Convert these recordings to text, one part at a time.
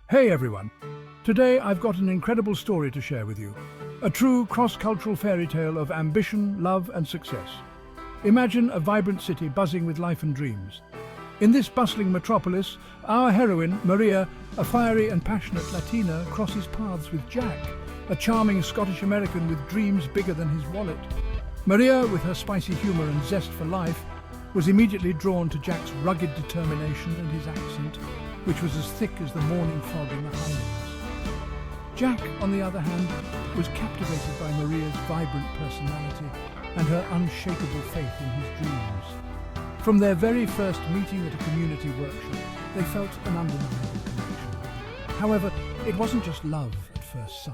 Hey everyone! Today I've got an incredible story to share with you. A true cross-cultural fairy tale of ambition, love and success. Imagine a vibrant city buzzing with life and dreams. In this bustling metropolis, our heroine, Maria, a fiery and passionate Latina, crosses paths with Jack, a charming Scottish American with dreams bigger than his wallet. Maria, with her spicy humour and zest for life, was immediately drawn to Jack's rugged determination and his accent, which was as thick as the morning fog in the Highlands. Jack, on the other hand, was captivated by Maria's vibrant personality and her unshakable faith in his dreams. From their very first meeting at a community workshop, they felt an undeniable connection. However, it wasn't just love at first sight.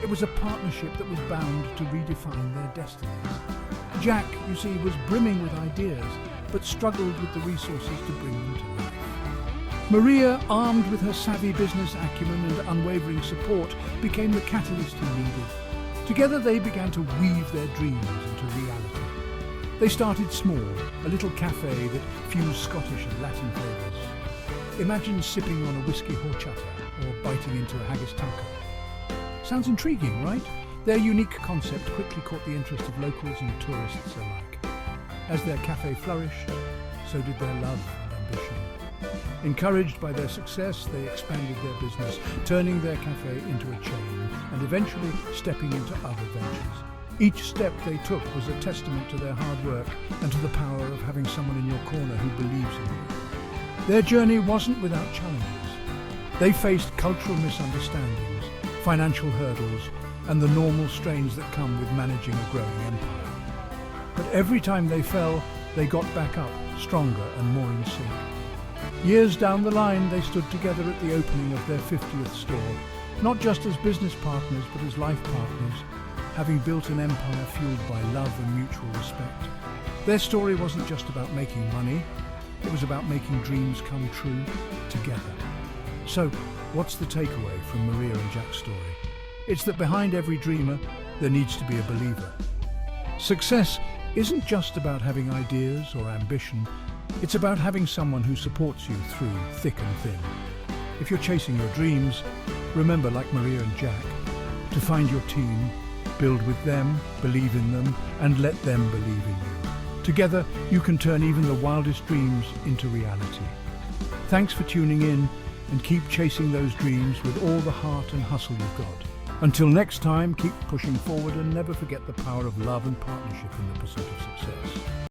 It was a partnership that was bound to redefine their destinies. Jack, you see, was brimming with ideas, but struggled with the resources to bring them to life. Maria, armed with her savvy business acumen and unwavering support, became the catalyst he needed. Together they began to weave their dreams into reality. They started small, a little cafe that fused Scottish and Latin flavours. Imagine sipping on a whiskey horchata or biting into a haggis taco. Sounds intriguing, right? Their unique concept quickly caught the interest of locals and tourists alike. As their cafe flourished, so did their love and ambition. Encouraged by their success, they expanded their business, turning their cafe into a chain and eventually stepping into other ventures. Each step they took was a testament to their hard work and to the power of having someone in your corner who believes in you. Their journey wasn't without challenges. They faced cultural misunderstandings, financial hurdles, and the normal strains that come with managing a growing empire. But every time they fell, they got back up, stronger and more in sync. Years down the line, they stood together at the opening of their 50th store, not just as business partners, but as life partners, having built an empire fueled by love and mutual respect. Their story wasn't just about making money, it was about making dreams come true together. So, what's the takeaway from Maria and Jack's story? It's that behind every dreamer, there needs to be a believer. Success isn't just about having ideas or ambition, it's about having someone who supports you through thick and thin. If you're chasing your dreams, remember, like Maria and Jack, to find your team, build with them, believe in them, and let them believe in you. Together, you can turn even the wildest dreams into reality. Thanks for tuning in, and keep chasing those dreams with all the heart and hustle you've got. Until next time, keep pushing forward and never forget the power of love and partnership in the pursuit of success.